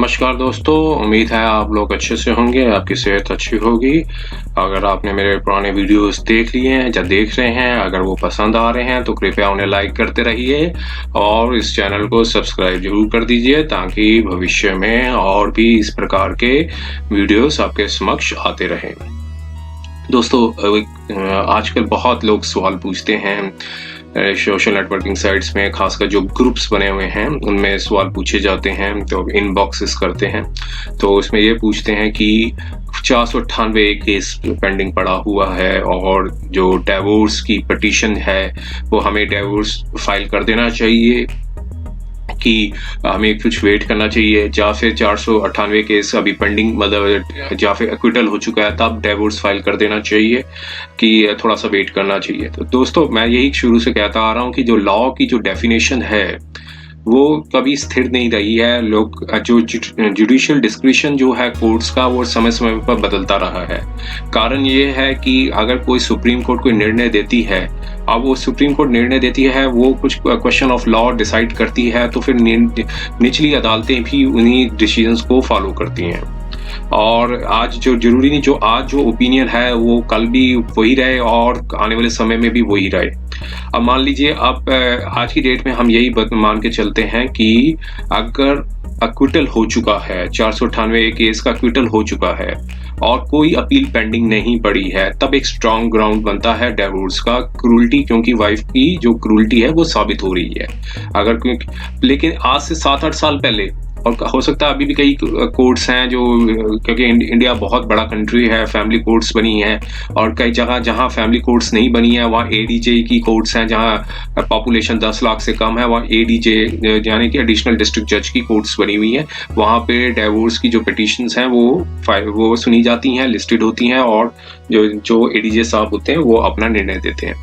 नमस्कार दोस्तों, उम्मीद है आप लोग अच्छे से होंगे, आपकी सेहत अच्छी होगी। अगर आपने मेरे पुराने वीडियोस देख लिए हैं या देख रहे हैं, अगर वो पसंद आ रहे हैं तो कृपया उन्हें लाइक करते रहिए और इस चैनल को सब्सक्राइब ज़रूर कर दीजिए ताकि भविष्य में और भी इस प्रकार के वीडियोस आपके समक्ष आते रहें। दोस्तों आजकल बहुत लोग सवाल पूछते हैं सोशल नेटवर्किंग साइट्स में, खासकर जो ग्रुप्स बने हुए हैं उनमें सवाल पूछे जाते हैं, तो इनबॉक्सेस करते हैं। तो उसमें ये पूछते हैं कि 498 केस पेंडिंग पड़ा हुआ है और जो डिवोर्स की पिटीशन है वो हमें डिवोर्स फाइल कर देना चाहिए कि हमें कुछ वेट करना चाहिए, या फिर 498 केस अभी पेंडिंग मतलब या फिर एक्विटल हो चुका है तब डिवोर्स फाइल कर देना चाहिए कि थोड़ा सा वेट करना चाहिए। तो दोस्तों मैं यही शुरू से कहता आ रहा हूँ कि जो लॉ की जो डेफिनेशन है वो कभी स्थिर नहीं रही है। लोग जो जुडिशियल डिस्क्रिशन जो है कोर्ट्स का वो समय समय पर बदलता रहा है। कारण ये है कि अगर कोई सुप्रीम कोर्ट कोई निर्णय देती है, अब वो सुप्रीम कोर्ट निर्णय देती है, वो कुछ क्वेश्चन ऑफ लॉ डिसाइड करती है, तो फिर निचली अदालतें भी उन्हीं डिसीजंस को फॉलो करती हैं। और आज जो जरूरी नहीं, जो आज जो ओपिनियन है वो कल भी वही रहे और आने वाले समय में भी वही रहे। अब मान लीजिए अब आज की डेट में हम यही मान के चलते हैं कि अगर एक्विटल हो चुका है, 498 केस का एक्विटल हो चुका है और कोई अपील पेंडिंग नहीं पड़ी है, तब एक स्ट्रॉन्ग ग्राउंड बनता है डिवोर्स का, क्रूरटी, क्योंकि वाइफ की जो क्रूरटी है वो साबित हो रही है। अगर लेकिन आज से 7-8 साल पहले, और हो सकता है अभी भी कई कोर्ट्स हैं जो, क्योंकि इंडिया बहुत बड़ा कंट्री है, फैमिली कोर्ट्स बनी हैं, और कई जगह जहां फैमिली कोर्ट्स नहीं बनी है वहाँ एडीजे की कोर्ट्स हैं, जहां पॉपुलेशन 10 लाख से कम है वहाँ एडीजे यानी कि एडिशनल डिस्ट्रिक्ट जज की कोर्ट्स बनी हुई हैं। वहाँ पे डिवोर्स की जो पिटीशंस हैं वो सुनी जाती हैं, लिस्टेड होती हैं, और जो एडीजे साहब होते हैं वो अपना निर्णय देते हैं।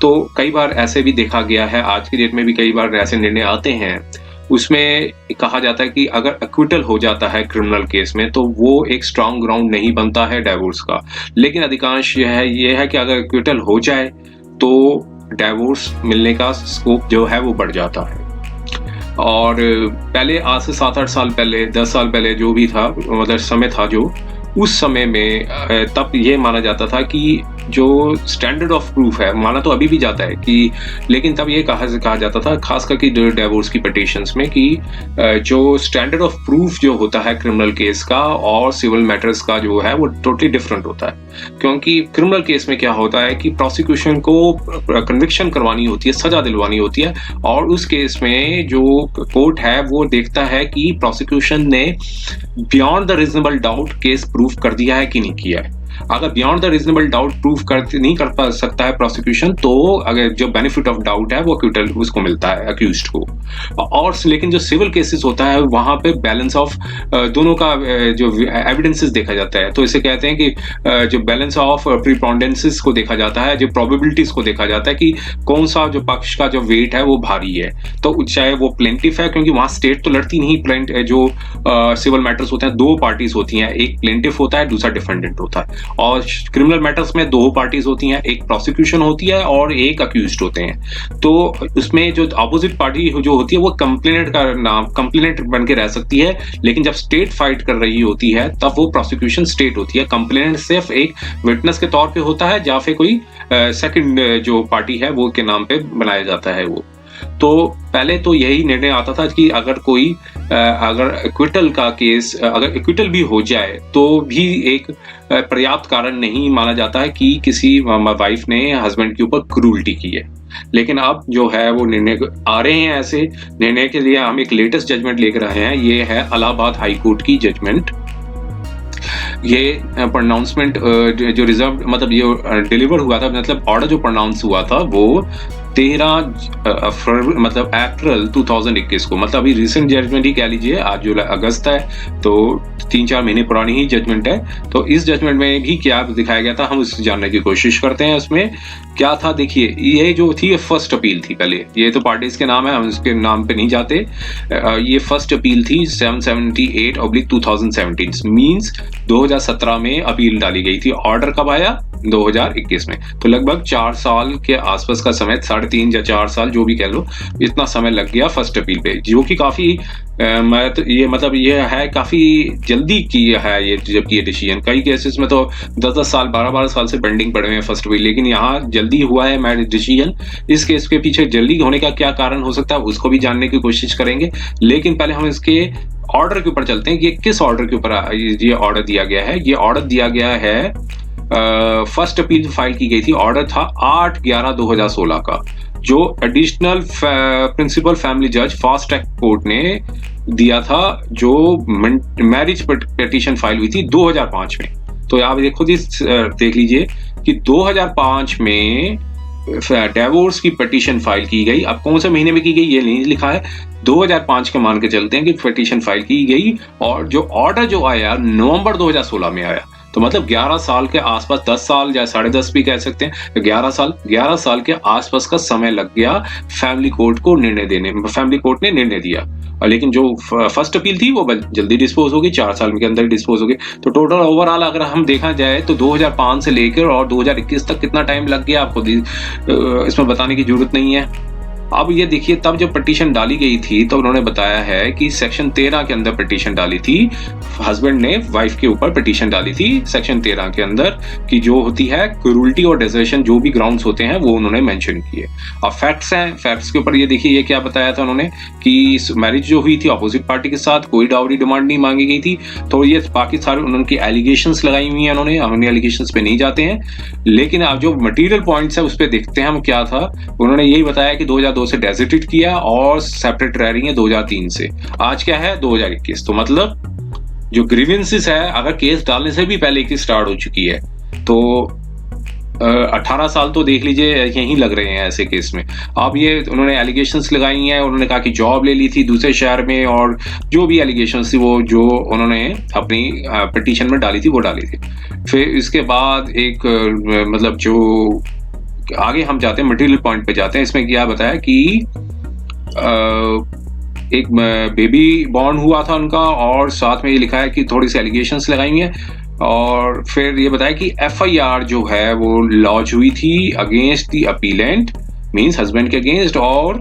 तो कई बार ऐसे भी देखा गया है, आज की डेट में भी कई बार ऐसे निर्णय आते हैं, उसमें कहा जाता है कि अगर एक्विटल हो जाता है क्रिमिनल केस में तो वो एक स्ट्रॉन्ग ग्राउंड नहीं बनता है डिवोर्स का। लेकिन अधिकांश ये है कि अगर एक्विटल हो जाए तो डिवोर्स मिलने का स्कोप जो है वो बढ़ जाता है। और पहले आज से 7-8 साल पहले, 10 साल पहले जो भी था, मतलब समय था जो उस समय में, तब ये माना जाता था कि जो स्टैंडर्ड ऑफ प्रूफ है, माना तो अभी भी जाता है कि, लेकिन तब ये कहा जाता था खास करके डिवोर्स की पिटीशंस में कि जो स्टैंडर्ड ऑफ प्रूफ जो होता है क्रिमिनल केस का और सिविल मैटर्स का जो है वो टोटली डिफरेंट होता है। क्योंकि क्रिमिनल केस में क्या होता है कि प्रोसिक्यूशन को कन्विक्शन करवानी होती है, सजा दिलवानी होती है, और उस केस में जो कोर्ट है वो देखता है कि प्रोसिक्यूशन ने beyond the reasonable doubt case proof कर दिया है कि नहीं किया है। अगर beyond the reasonable doubt proof नहीं कर सकता है प्रोसिक्यूशन, तो अगर जो बेनिफिट ऑफ डाउट है वो एक्विटल उसको मिलता है, अक्यूज्ड को। और लेकिन जो सिविल केसेस होता है वहां पे बैलेंस ऑफ दोनों का जो एविडेंसेस देखा जाता है, तो इसे कहते हैं कि जो बैलेंस ऑफ प्रीपोंडेंसेस को देखा जाता है, जो प्रोबेबिलिटीज को देखा जाता है कि कौन सा जो पक्ष का जो वेट है वो भारी है। तो चाहे वो प्लेंटिफ है, क्योंकि वहां स्टेट तो लड़ती नहीं, जो सिविल मैटर्स होते हैं दो पार्टीज होती हैं, एक प्लेंटिफ होता है, दूसरा डिफेंडेंट होता है। और क्रिमिनल मैटर्स में दो पार्टीज होती हैं, एक प्रोसिक्यूशन होती है और एक अक्यूज्ड होते हैं। तो उसमें जो अपोजिट पार्टी जो होती है वो कंप्लेनेंट बन के रह सकती है, लेकिन जब स्टेट फाइट कर रही होती है तब वो प्रोसिक्यूशन स्टेट होती है। कंप्लेनेंट सिर्फ एक विटनेस के तौर पे होता है या फिर कोई सेकंड जो पार्टी है वो के नाम पे बनाया जाता है वो। तो पहले तो यही निर्णय आता था कि अगर एक्विटल का केस, अगर एक्विटल भी हो जाए तो भी एक पर्याप्त कारण नहीं माना जाता है कि किसी वाइफ ने हस्बैंड के ऊपर क्रूरटी की है। लेकिन अब जो है वो निर्णय आ रहे हैं, ऐसे निर्णय के लिए हम एक लेटेस्ट जजमेंट लेकर आए हैं। ये है इलाहाबाद हाई कोर्ट की जजमेंट। ये प्रोनाउंसमेंट जो रिजर्व मतलब ये डिलीवर हुआ था, मतलब ऑर्डर जो प्रोनाउंस हुआ था वो 13 मतलब अप्रैल 2021 को, मतलब अभी रिसेंट जजमेंट ही कह लीजिए, आज जुलाई अगस्त है तो 3-4 महीने पुरानी ही जजमेंट है। तो इस जजमेंट में भी क्या दिखाया गया था हम उसे जानने की कोशिश करते हैं। उसमें क्या था देखिए, ये जो थी ये फर्स्ट अपील थी। पहले ये तो पार्टीज के नाम है, हम उसके नाम पे नहीं जाते। ये फर्स्ट अपील थी 778/2017 मींस 2017 में अपील डाली गई थी। ऑर्डर कब आया? 2021 में। तो लगभग 4 साल के आसपास का समय, 3.5 या 4 साल जो भी कह लो, इतना समय लग गया फर्स्ट अपील पे, जो कि काफी मैं तो ये मतलब ये है काफ़ी जल्दी किया है ये, जबकि ये डिसीजन कई केसेस में तो 10-10 साल 12-12 साल से पेंडिंग पड़े हुए हैं फर्स्ट अपील, लेकिन यहाँ जल्दी हुआ है मैरिज डिसीजन। इस केस के पीछे जल्दी होने का क्या कारण हो सकता है उसको भी जानने की कोशिश करेंगे, लेकिन पहले हम इसके ऑर्डर के ऊपर चलते हैं कि ये किस ऑर्डर के ऊपर ये ऑर्डर दिया गया है। ये ऑर्डर दिया गया है, फर्स्ट अपील फाइल की गई थी, ऑर्डर था 8/11/2016 का, जो एडिशनल प्रिंसिपल फैमिली जज फास्ट ट्रैक कोर्ट ने दिया था, जो मैरिज पिटीशन फाइल हुई थी 2005 में। तो आप खुद ही देख लीजिए कि 2005 में डिवोर्स की पिटीशन फाइल की गई। अब कौन से महीने में की गई ये नहीं लिखा है, 2005 के मान के चलते हैं कि पिटीशन फाइल की गई, और जो ऑर्डर जो आया नवंबर 2016 में आया। तो मतलब 11 साल के आसपास, 10 साल या 10.5 भी कह सकते हैं, 11 साल के आसपास का समय लग गया फैमिली कोर्ट को निर्णय देने में। फैमिली कोर्ट ने निर्णय दिया, लेकिन जो फर्स्ट अपील थी वो जल्दी डिस्पोज हो गई, 4 साल के अंदर डिस्पोज हो गई। तो टोटल ओवरऑल अगर हम देखा जाए तो 2005 से लेकर और 2021 तक कितना टाइम लग गया आपको इसमें बताने की जरूरत नहीं है। अब ये देखिए, तब जब पिटीशन डाली गई थी तो उन्होंने बताया है कि सेक्शन 13 के अंदर पिटीशन डाली थी, हस्बैंड ने वाइफ के ऊपर पिटीशन डाली थी सेक्शन 13 के अंदर, कि जो होती है क्रूरल्टी और डेजर्शन, जो भी ग्राउंड्स होते हैं वो उन्होंने मेंशन किए। अब फैक्ट्स हैं, फैक्ट्स के ऊपर ये देखिए ये क्या बताया था उन्होंने कि मैरिज जो हुई थी अपोजिट पार्टी के साथ, कोई डाउरी डिमांड नहीं मांगी गई थी। तो ये बाकी सारे उनकी एलिगेशंस लगाई हुई हैं उन्होंने, हम एलिगेशंस पे नहीं जाते हैं, लेकिन अब जो मटेरियल पॉइंट्स है उस पर देखते हैं हम क्या था। उन्होंने यही बताया कि 2002 से डेजिटेट किया और सेपरेट रह रही है 2003 से। आज क्या है 2021, तो मतलब जो ग्रीवेंसेस है अगर केस डालने से भी पहले की स्टार्ट हो चुकी है, तो 18 साल तो देख लीजिए यहीं लग रहे हैं ऐसे केस में। अब ये उन्होंने एलिगेशंस लगाई हैं, उन्होंने कहा कि जॉब ले ली थी दूसरे शहर में, और जो भी एलिगेशंस थी वो जो उन्होंने अपनी पिटीशन में डाली थी वो डाली थी। फिर इसके बाद एक मतलब जो आगे हम जाते हैं मटेरियल पॉइंट पे जाते हैं, इसमें क्या बताया कि एक बेबी बॉर्न हुआ था उनका, और साथ में ये लिखा है कि थोड़ी सी एलिगेशंस लगाई हुई हैं, और फिर ये बताया कि FIR जो है वो लॉन्च हुई थी against the appellate, means husband के अगेंस्ट, और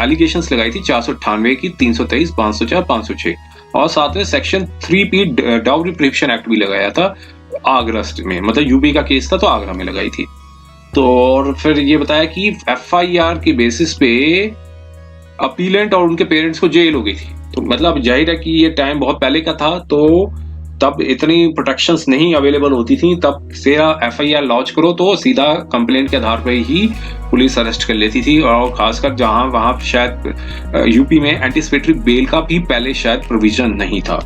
एलिगेशंस लगाई थी 498 की, 323, 504, 506, और साथ में section 3P dowry prevention act भी लगाया था आगरा में, मतलब यूपी का केस था तो आगरा में लगाई थी। तो और फिर ये बताया कि FIR के बेसिस पे अपीलेंट और उनके पेरेंट्स को जेल हो गई थी। तो मतलब जाहिर है कि ये टाइम बहुत पहले का था, तो तब इतनी प्रोटेक्शंस नहीं अवेलेबल होती थी। तब सीधा FIR लॉन्च करो तो सीधा कंप्लेंट के आधार पर ही पुलिस अरेस्ट कर लेती थी, और खासकर जहां वहां शायद यूपी में एंटीसिपेटरी बेल का भी पहले शायद प्रोविजन नहीं था।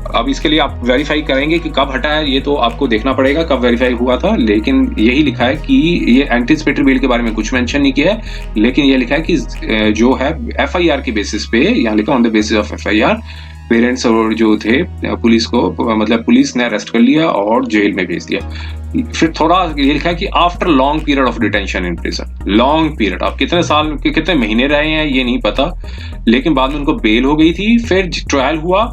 अब इसके लिए आप वेरीफाई करेंगे कि कब हटा है, ये तो आपको देखना पड़ेगा कब वेरीफाई हुआ था, लेकिन यही लिखा है कि ये एंटीसिपेटरी बेल के बारे में कुछ मेंशन नहीं किया है, लेकिन ये लिखा है कि जो है FIR के बेसिस पे, यहाँ लिखा on the basis of FIR, parents और जो थे पुलिस को, मतलब पुलिस ने अरेस्ट कर लिया और जेल में भेज दिया। फिर थोड़ा ये लिखा है कि after long period of detention in prison, long period, आप कितने साल कितने महीने रहे हैं ये नहीं पता, लेकिन बाद में उनको बेल हो गई थी। फिर ट्रायल हुआ,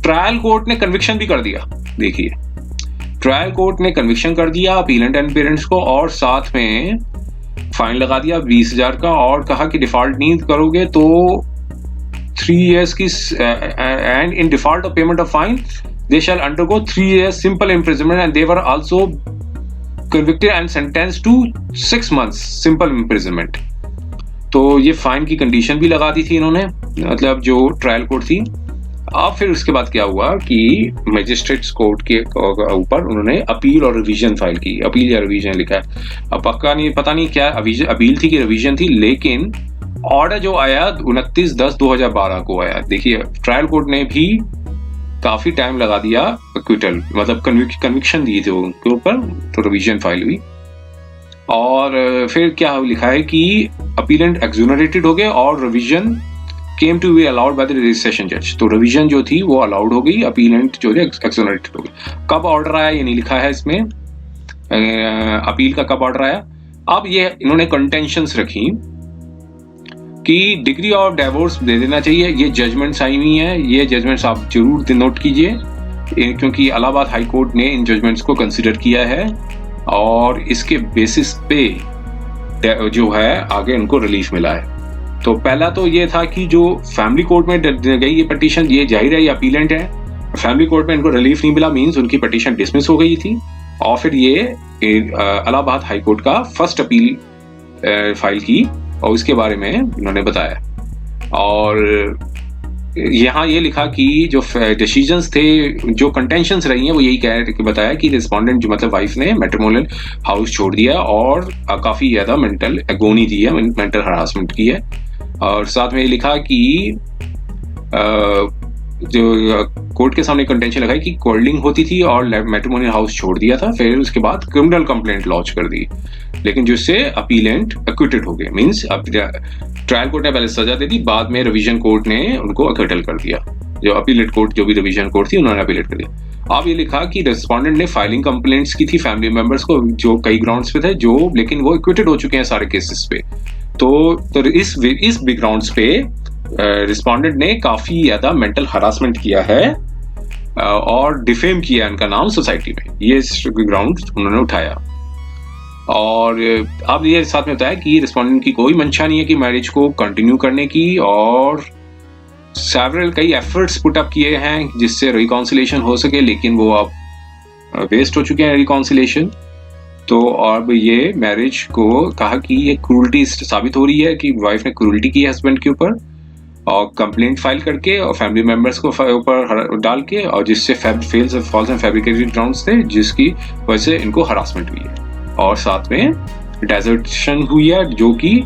ट्रायल कोर्ट ने कन्विक्शन भी कर दिया। देखिए, ट्रायल कोर्ट ने कन्विक्शन कर दिया अपीलेंट एंड पेरेंट्स को, और साथ में फाइन लगा दिया 20,000 का, और कहा कि डिफॉल्ट नहीं करोगे तो 3 years की, and in default of payment of fine they shall undergo 3 years simple imprisonment, and they were also convicted and sentenced to 6 months simple imprisonment. तो ये फाइन की कंडीशन भी लगा दी थी इन्होंने, मतलब जो ट्रायल कोर्ट थी। अब फिर उसके बाद क्या हुआ कि मजिस्ट्रेट्स कोर्ट के ऊपर उन्होंने अपील और रिवीजन फाइल की, अपील या रिवीजन लिखा है, अब पक्का नहीं, पता नहीं क्या अपील थी कि रिवीजन थी, लेकिन ऑर्डर जो आया 29/10/2012 को आया। देखिए, ट्रायल कोर्ट ने भी काफी टाइम लगा दिया एक्विटल, मतलब कन्विक्शन दी थी उनके ऊपर, तो रिवीजन फाइल हुई। और फिर क्या लिखा है कि अपीलेंट एक्सोनरेटेड हो गए और revision came to be allowed by the registration judge, तो रिवीजन जो थी वो अलाउड हो गई, अपीलेंट जो थे एक्सोनरेटेड हो गई। कब ऑर्डर आया ये नहीं लिखा है इसमें, अपील का कब ऑर्डर आया। अब ये इन्होंने कंटेंशंस रखी कि डिग्री ऑफ डिवोर्स दे देना चाहिए, ये जजमेंट्स आई हुई हैं, ये जजमेंट्स आप जरूर नोट कीजिए, क्योंकि इलाहाबाद हाई कोर्ट ने इन जजमेंट्स को कंसिडर किया है, और इसके बेसिस पे जो है आगे उनको रिलीफ मिला है। तो पहला तो ये था कि जो फैमिली कोर्ट में गई ये पिटीशन, ये जाहिर है ये अपीलेंट है, फैमिली कोर्ट में इनको रिलीफ नहीं मिला, मींस उनकी पिटीशन डिसमिस हो गई थी। और फिर ये इलाहाबाद हाई कोर्ट का फर्स्ट अपील फाइल की और इसके बारे में इन्होंने बताया। और यहाँ ये लिखा कि जो डिसीजंस थे, जो कंटेंशंस रही हैं, वो यही बताया कि रिस्पोंडेंट जो मतलब वाइफ ने मैट्रिमोनियल हाउस छोड़ दिया और काफ़ी ज़्यादा मेंटल एगोनी दी है, मेंटल हरासमेंट की है। और साथ में ये लिखा कि जो कोर्ट के सामने कंटेंशन लगाई कि कोल्डिंग होती थी और मैट्रिमोनियल हाउस छोड़ दिया था, फिर उसके बाद क्रिमिनल कंप्लेंट लॉन्च कर दी, लेकिन जिससे अपीलेंट एक्विटेड हो गए। मींस ट्रायल कोर्ट ने पहले सजा दे दी, बाद में रिवीजन कोर्ट ने उनको अक्विटल कर दिया। जो अपीलेट कोर्ट, जो भी रिवीजन कोर्ट थी, उन्होंने अपीलेट कर दिया। अब ये लिखा कि रिस्पोंडेंट ने फाइलिंग कंप्लेंट्स की थी फैमिली मेंबर्स को, जो कई ग्राउंड्स पे थे, जो लेकिन वो एक्विटेड हो चुके हैं सारे केसेस पे। तो इस ग्राउंड्स पे रिस्पोंडेंट ने काफी ज्यादा मेंटल हरासमेंट किया है और डिफेम किया इनका नाम सोसाइटी में, ये ग्राउंड उन्होंने उठाया। और अब ये साथ में बताया कि रिस्पोंडेंट की कोई मंशा नहीं है कि मैरिज को कंटिन्यू करने की, और सेवरल कई एफर्ट्स पुट अप किए हैं जिससे रिकॉन्सिलेशन हो सके, लेकिन वो अब वेस्ट हो चुके हैं रिकॉन्सिलेशन। तो अब ये मैरिज को कहा कि ये क्रूरटी साबित हो रही है कि वाइफ ने क्रूरटी की है हस्बैंड के ऊपर, और कंप्लेंट फाइल करके और फैमिली मेंबर्स को ऊपर डाल के, और जिससे फॉल्स एंड फैब्रिकेटेड ग्राउंड्स थे जिसकी वजह से इनको हरासमेंट हुई है। और साथ में डेजर्टेशन हुई है, जो कि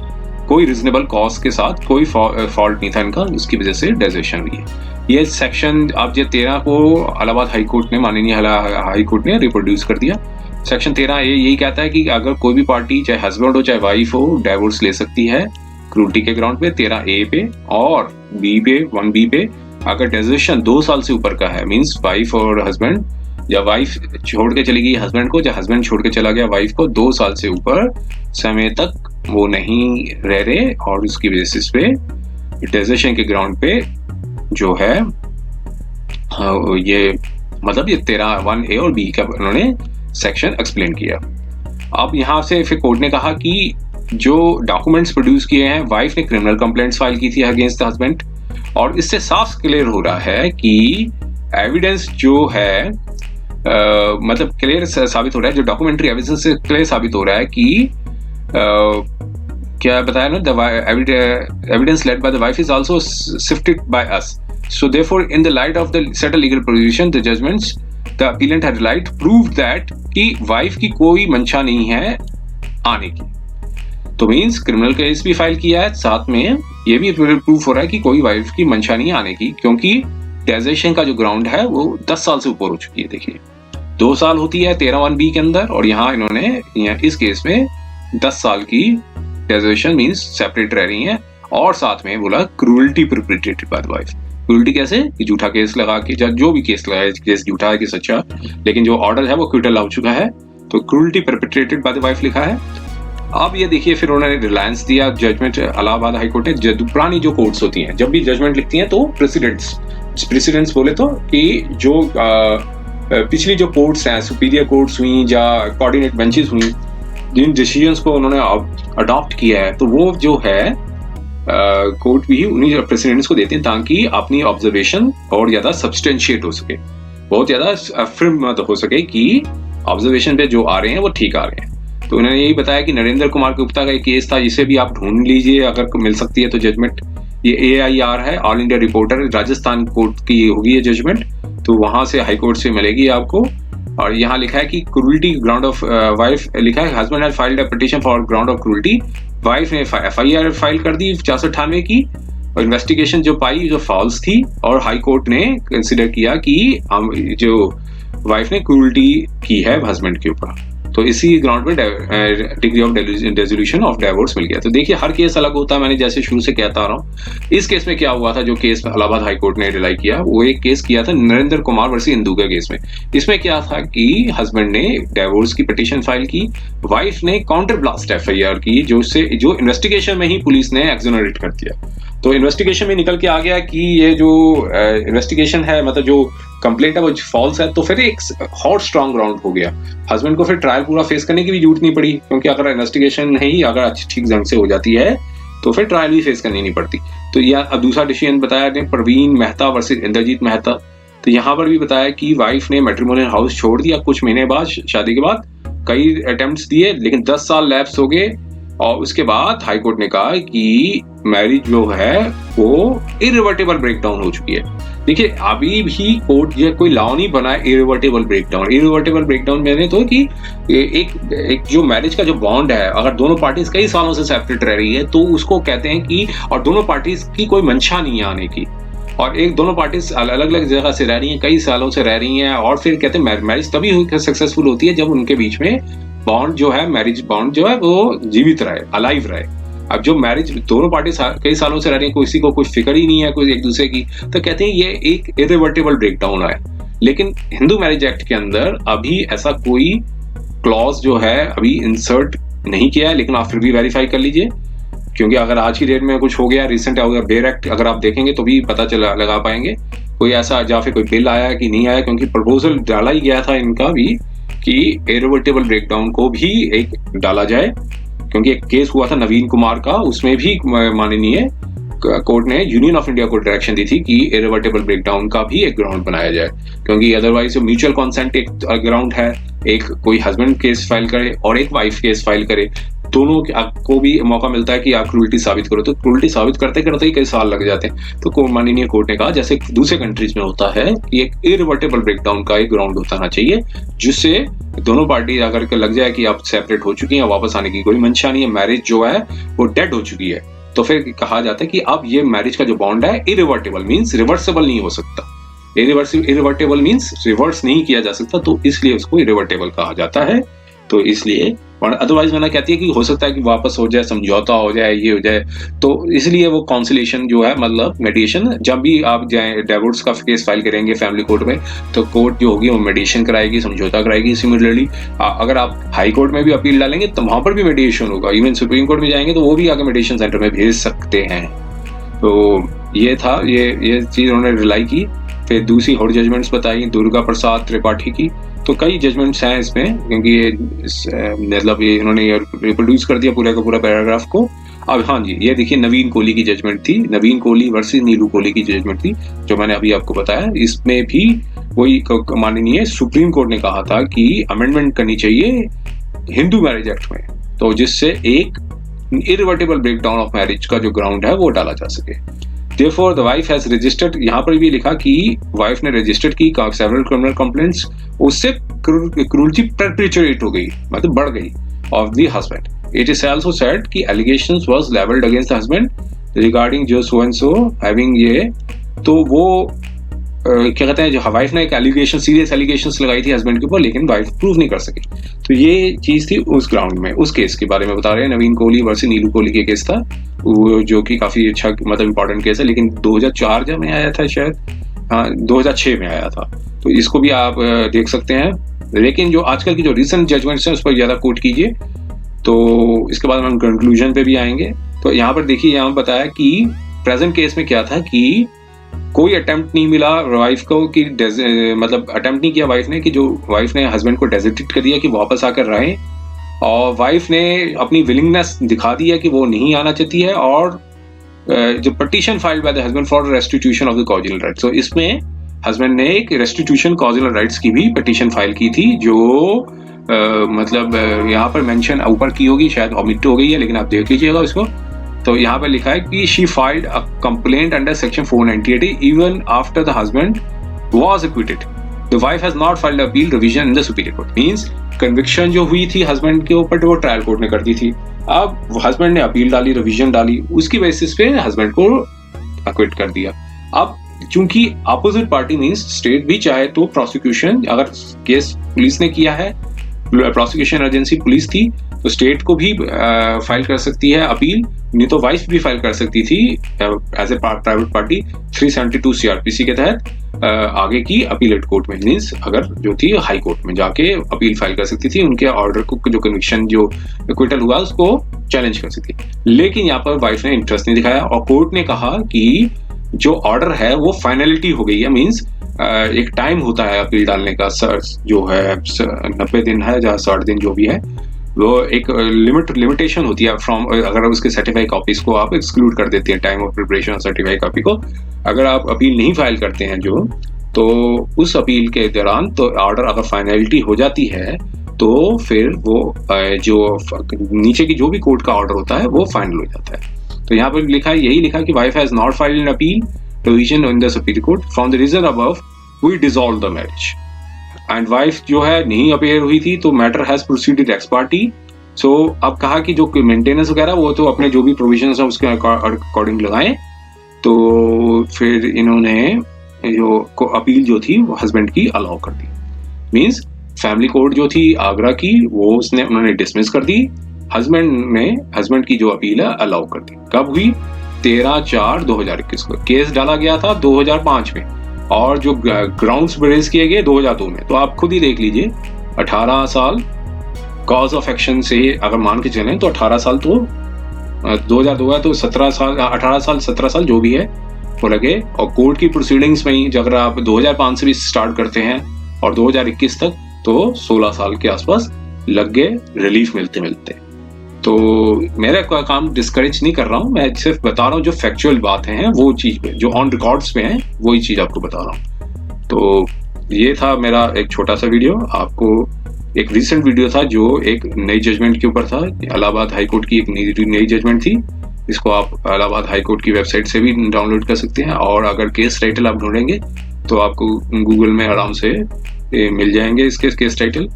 कोई रीजनेबल कॉज के साथ कोई फॉल्ट नहीं था इनका, उसकी वजह से डेजर्टेशन हुई है। ये सेक्शन अब ये 13 को इलाहाबाद हाई कोर्ट ने, माननीय हाई कोर्ट ने रिप्रोड्यूस कर दिया। सेक्शन 13 यही कहता है कि अगर कोई भी पार्टी, चाहे हस्बैंड हो चाहे वाइफ हो, डाइवोर्स ले सकती है क्रूरटी के ग्राउंड पे 13A पे, और बी पे 1B पे अगर डेजर्टेशन 2 साल से ऊपर का है, मींस वाइफ और हस्बैंड, या वाइफ छोड़ के चली गई हस्बैंड को, या हस्बैंड छोड़ के चला गया वाइफ को, 2 साल से ऊपर समय तक वो नहीं रह रहे, और उसकी बेसिस पे डेजर्टेशन के ग्राउंड पे जो है ये मतलब ये 1A और B का उन्होंने सेक्शन एक्सप्लेन किया। अब यहाँ से फिर कोर्ट ने कहा कि जो डॉक्यूमेंट्स प्रोड्यूस किए हैं, वाइफ ने क्रिमिनल कंप्लेंट्स फाइल की थी अगेंस्ट द हस्बैंड, और इससे साफ क्लियर हो रहा है कि एविडेंस जो है मतलब क्लियर साबित हो रहा है, जो डॉक्यूमेंट्री एविडेंस से क्लियर साबित हो रहा है कि क्या बताया ना, the evidence led by the wife is also sifted by us, so therefore in the light of the settle legal provision the judgments the appellant had right proved that कि वाइफ की कोई मंशा नहीं है आने की। तो मींस क्रिमिनल केस भी फाइल किया है, साथ में ये भी प्रूफ हो रहा है कि कोई वाइफ की मंशा नहीं आने की, क्योंकि डेजर्टेशन का जो ग्राउंड है वो 10 साल से ऊपर हो चुकी है। देखिए 2 साल होती है 13(1)B के अंदर, और यहाँ इन्होंने इस केस में 10 साल की डेजर्टेशन मींस सेपरेट रह रही हैं। और साथ में बोला cruelty perpetrated bye the wife. Cruelty कैसे? झूठा केस लगा के, जो भी केस लगाया, केस झूठा है कि सच्चा, लेकिन जो ऑर्डर है वो क्विटल हो चुका है, तो cruelty perpetrated bye the wife लिखा है। अब ये देखिए फिर उन्होंने रिलायंस दिया जजमेंट, इलाहाबाद हाई कोर्ट ने पुरानी जो कोर्ट्स होती हैं जब भी जजमेंट लिखती हैं तो प्रेसिडेंट्स बोले तो कि जो पिछली जो कोर्ट्स हैं, सुपीरियर कोर्ट्स हुई या कोऑर्डिनेट बेंचेस हुई, जिन डिसीजंस को उन्होंने अडॉप्ट किया है, तो वो जो है कोर्ट भी उन्हीं प्रेसिडेंट्स को देते हैं ताकि अपनी ऑब्जर्वेशन और ज्यादा सब्सटेंशिएट हो सके, बहुत ज्यादा अफर्म हो सके कि ऑब्जर्वेशन पे जो आ रहे हैं वो ठीक आ रहे हैं। तो उन्होंने यही बताया कि नरेंद्र कुमार गुप्ता का एक केस था, जिसे भी आप ढूंढ लीजिए अगर मिल सकती है तो जजमेंट, ये AIR है, all India reporter, Rajasthan court की होगी ये जजमेंट, तो वहां से हाई कोर्ट से मिलेगी आपको। और यहाँ लिखा है कि क्रूरल्टी ग्राउंड ऑफ वाइफ, लिखा है husband had filed a petition for ground of cruelty, wife ने FIR फाइल कर दी 498 की, और इन्वेस्टिगेशन जो पाई जो फॉल्स थी, और हाई कोर्ट ने कंसिडर किया कि जो वाइफ ने क्रूरल्टी की है हस्बैंड के ऊपर, तो इसी ग्राउंड पे डिग्री ऑफ डेसोल्यूशन ऑफ डाइवोर्स मिल गया। तो देखिए हर केस अलग होता है, मैंने जैसे शुरू से कहता आ रहा हूँ। इस केस में क्या हुआ था, जो केस इलाहाबाद हाई कोर्ट ने रिलाई किया, वो एक केस किया था नरेंद्र कुमार वर्सेस इंदू के केस में। इसमें क्या था कि हस्बैंड ने डाइवोर्स की पिटीशन फाइल की, वाइफ ने काउंटर ब्लास्ट FIR की, जो इन्वेस्टिगेशन में ही पुलिस ने एक्सोनरेट कर दिया। तो इन्वेस्टिगेशन में निकल के आ गया कि ये जो इन्वेस्टिगेशन है, मतलब जो कंप्लेंट है वो फॉल्स है, तो फिर एक हॉट स्ट्रॉन्ग ग्राउंड हो गया। हस्बैंड को फिर ट्रायल पूरा फेस करने की भी जरूरत नहीं पड़ी, क्योंकि अगर इन्वेस्टिगेशन नहीं अगर ठीक ढंग से हो जाती है तो फिर ट्रायल भी फेस करनी नहीं पड़ती। तो या अब दूसरा डिसीजन बताया ने परवीन मेहता वर्सेस इंद्रजीत मेहता। तो यहाँ पर भी बताया कि वाइफ ने मैट्रिमोनियल हाउस छोड़ दिया कुछ महीने बाद, शादी के बाद कई अटेम्प्ट्स दिए, लेकिन 10 साल लैप्स हो गए और उसके बाद हाई कोर्ट ने कहा कि मैरिज जो है वो इरिवर्टेबल ब्रेकडाउन हो चुकी है। देखिए अभी भी कोर्ट ये कोई लॉ नहीं बना है इरिवर्टेबल ब्रेकडाउन। इरिवर्टेबल ब्रेकडाउन मैंने तो कि एक जो मैरिज का जो बॉन्ड है, अगर दोनों पार्टीज कई सालों से सेपरेट रह रही है तो उसको कहते हैं कि, और दोनों पार्टीज की कोई मंशा नहीं है आने की, और एक दोनों पार्टीज अलग अलग जगह से रह रही हैं, कई सालों से रह रही हैं, और फिर कहते हैं मैरिज तभी सक्सेसफुल होती है जब उनके बीच में बॉन्ड जो है, मैरिज बॉन्ड जो है वो जीवित रहे, अलाइव रहे। अब जो मैरिज दोनों पार्टी कई सालों से रह रही है, किसी को कोई फिक्र ही नहीं है कोई एक दूसरे की, तो कहते हैं ये एक इरिवर्टेबल ब्रेकडाउन है। लेकिन हिंदू मैरिज एक्ट के अंदर अभी ऐसा कोई क्लॉज जो है अभी इंसर्ट नहीं किया है, लेकिन आप फिर भी वेरीफाई कर लीजिए, क्योंकि अगर आज की डेट में कुछ हो गया, रिसेंट हो गया बेयर एक्ट अगर आप देखेंगे तो भी पता चला लगा पाएंगे कोई ऐसा, या फिर कोई बिल आया कि नहीं आया, क्योंकि प्रपोजल डाला ही गया था इनका भी कि इरिवर्टेबल ब्रेकडाउन को भी एक डाला जाए, क्योंकि एक केस हुआ था नवीन कुमार का, उसमें भी माननीय कोर्ट ने यूनियन ऑफ इंडिया को डायरेक्शन दी थी कि इरिवर्टेबल ब्रेकडाउन का भी एक ग्राउंड बनाया जाए, क्योंकि अदरवाइज म्यूचुअल कंसेंट एक ग्राउंड है, एक कोई हस्बैंड केस फाइल करे और एक वाइफ केस फाइल करे, दोनों को भी मौका मिलता है कि आप क्रूल्टी साबित करो, तो क्रूल्टी साबित करते करते ही कई साल लग जाते हैं। तो माननीय कोर्ट ने कहा जैसे दूसरे कंट्रीज में होता है कि एक इरिवर्टेबल ब्रेकडाउन का एक ग्राउंड होता चाहिए, जिससे दोनों पार्टी अगर लग जाए कि आप सेपरेट हो चुकी हैं, वापस आने की कोई मंशा नहीं है, मैरिज जो है वो डेड हो चुकी है, तो फिर कहा जाता है कि अब ये मैरिज का जो बॉन्ड है इरिवर्टेबल मीन्स रिवर्सेबल नहीं हो सकता। इरिवर्टेबल मीन्स रिवर्स नहीं किया जा सकता, तो इसलिए उसको इरिवर्टेबल कहा जाता है। तो इसलिए, और अदरवाइज मैंने कहती है कि हो सकता है कि वापस हो जाए, समझौता हो जाए, ये हो जाए, तो इसलिए वो कॉन्सिलेशन जो है मतलब मेडिएशन, जब भी आप जाए डिवोर्स का केस फाइल करेंगे फैमिली कोर्ट में, तो कोर्ट जो होगी वो मेडिएशन कराएगी, समझौता कराएगी। सिमिलरली अगर आप हाई कोर्ट में भी अपील डालेंगे तो वहां पर भी मेडिएशन होगा, इवन सुप्रीम कोर्ट में जाएंगे तो वो भी आगे मेडिएशन सेंटर में भेज सकते हैं। तो ये था, ये चीज उन्होंने रिलाई की। फिर दूसरी और जजमेंट्स बताई दुर्गा प्रसाद त्रिपाठी की, तो कई जजमेंट्स हैं इसमें, क्योंकि ये मतलब ये इन्होंने रिप्रोड्यूस कर दिया पूरा का पूरा पैराग्राफ को। अब हाँ जी, ये देखिए नवीन कोहली की जजमेंट थी, नवीन कोहली वर्सेस नीलू कोहली की जजमेंट थी, जो मैंने अभी आपको बताया। इसमें भी वही माननीय सुप्रीम कोर्ट ने कहा था कि अमेंडमेंट करनी चाहिए हिंदू मैरिज एक्ट में, तो जिससे एक इरिवर्टेबल ब्रेकडाउन ऑफ मैरिज का जो ग्राउंड है वो डाला जा सके। Therefore, the wife has registered, यहाँ पर भी लिखा कि वाइफ ने रजिस्टर्ड की several criminal complaints, उससे क्रूरती perpetuate हो गई, मतलब बढ़ गई, of the husband. It is also said कि allegations was leveled against the husband regarding जो so and so having ये, तो वो क्या कहते हैं, जो वाइफ ने एक एलिगेशन, सीरियस एलिगेशंस लगाई थी हस्बैंड के ऊपर, लेकिन वाइफ प्रूव नहीं कर सकी। तो ये चीज थी उस ग्राउंड में, उस केस के बारे में बता रहे हैं। नवीन कोहली वर्सेस नीलू कोहली के केस था वो, जो कि काफी अच्छा मतलब इंपॉर्टेंट केस है, लेकिन 2004 जब में आया था शायद, हाँ 2006 में आया था, तो इसको भी आप देख सकते हैं। लेकिन जो आजकल की जो रिसेंट जजमेंट्स हैं उस पर ज्यादा कोट कीजिए, तो इसके बाद हम कंक्लूजन पे भी आएंगे। तो यहाँ पर देखिए, यहाँ बताया कि प्रेजेंट केस में क्या था कि कोई अटेम्प्ट नहीं मिला वाइफ को कि मतलब अटेम्प्ट नहीं किया वाइफ ने, कि जो वाइफ ने हस्बैंड को डेजिग्नेट कर दिया कि वापस आकर रहें, और वाइफ ने अपनी विलिंगनेस दिखा दी है कि वो नहीं आना चाहती है, और जो petition filed by the husband for restitution of the conjugal rights, तो इसमें हस्बैंड ने एक रेस्टिट्यूशन कॉजिनल राइट्स की भी पिटीशन फाइल की थी, जो मतलब यहाँ पर मेंशन ऊपर की होगी, शायद ओमिट हो गई है, लेकिन आप देख लीजिएगा इसको। तो यहाँ पे लिखा है कि she filed a complaint under section 498 even after the husband was acquitted, the wife has not filed appeal revision in the superior court. Means conviction जो हुई थी हस्बैंड के ऊपर, वो ट्रायल कोर्ट ने कर दी थी, अब हस्बैंड ने अपील डाली, रिवीजन डाली, उसकी बेसिस पे हस्बैंड को एक्विट कर दिया। अब चूंकि अपोजिट पार्टी मींस स्टेट भी चाहे तो प्रोसिक्यूशन, अगर केस पुलिस ने किया है, प्रोसिक्यूशन एजेंसी पुलिस थी, तो स्टेट को भी फाइल कर सकती है अपील, नहीं तो वाइफ भी फाइल कर सकती थी as a private party 372 CRPC के तहत आगे की अपीलेट कोर्ट में, मींस अगर जो थी हाई कोर्ट में जाके अपील फाइल कर सकती थी, उनके ऑर्डर को, जो कन्विक्शन जो एक्विटल हुआ उसको चैलेंज कर सकती। लेकिन यहाँ पर वाइफ ने इंटरेस्ट नहीं दिखाया, और कोर्ट ने कहा कि जो ऑर्डर है वो फाइनलिटी हो गई है, मींस एक टाइम होता है अपील डालने का, जो है 90 दिन है या 60 दिन जो भी है, वो एक लिमिटेशन होती है फ्रॉम, अगर उसके सर्टिफाइड कॉपीज को आप एक्सक्लूड कर देते हैं time of preparation certified copy को, अगर आप अपील नहीं फाइल करते हैं जो, तो उस अपील के दौरान तो ऑर्डर अगर फाइनलिटी हो जाती है तो फिर वो जो नीचे की जो भी कोर्ट का ऑर्डर होता है वो फाइनल हो जाता है। तो यहाँ पर लिखा है, यही लिखा कि wife has not filed an appeal division in the supreme court from the reason above we dissolve the marriage. And wife जो है नहीं अपेयर हुई थी तो matter has proceeded ex parte. So अब कहा कि जो मेंटेनेंस वगैरह वो तो अपने जो भी प्रोविजंस है उसके अकॉर्डिंग लगाएं। तो फिर इन्होंने जो अपील जो थी वो हस्बैंड की अलाउ कर दी। मींस फैमिली कोर्ट जो थी आगरा की वो उन्होंने डिसमिस कर दी, हस्बैंड की जो अपील है अलाउ कर दी। कब हुई? 13/4/2021 को। केस डाला गया था 2005 में और जो ग्राउंड्स रेज किए गए 2002 में। तो आप खुद ही देख लीजिए 18 साल कॉज ऑफ एक्शन से अगर मान के चलें तो 18 साल तो 2002 है तो 17 साल 18 साल 17 साल जो भी है वो लगे। और कोर्ट की प्रोसीडिंग्स में ही अगर आप 2005 से भी स्टार्ट करते हैं और 2021 तक तो 16 साल के आसपास लग गए रिलीफ मिलते मिलते। तो मेरा कोई काम डिस्करेज नहीं कर रहा हूँ, मैं सिर्फ बता रहा हूँ जो फैक्चुअल बातें हैं वो चीज पे जो ऑन रिकॉर्ड्स पे हैं वही चीज आपको बता रहा हूँ। तो ये था मेरा एक छोटा सा वीडियो। आपको एक रिसेंट वीडियो था जो एक नई जजमेंट के ऊपर था, इलाहाबाद हाई कोर्ट की एक नई जजमेंट थी। इसको आप इलाहाबाद हाई कोर्ट की वेबसाइट से भी डाउनलोड कर सकते हैं और अगर केस टाइटल आप ढूंढेंगे तो आपको गूगल में आराम से मिल जाएंगे इसके केस टाइटल।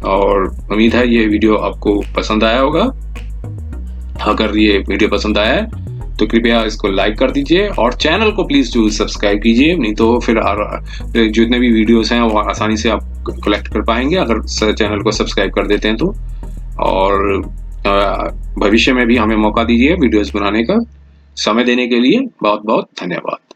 और उम्मीद है ये वीडियो आपको पसंद आया होगा। अगर ये वीडियो पसंद आया है तो कृपया इसको लाइक कर दीजिए और चैनल को प्लीज जो सब्सक्राइब कीजिए, नहीं तो फिर जितने भी वीडियोस हैं वो आसानी से आप कलेक्ट कर पाएंगे अगर चैनल को सब्सक्राइब कर देते हैं तो। और भविष्य में भी हमें मौका दीजिए वीडियोस बनाने का। समय देने के लिए बहुत बहुत धन्यवाद।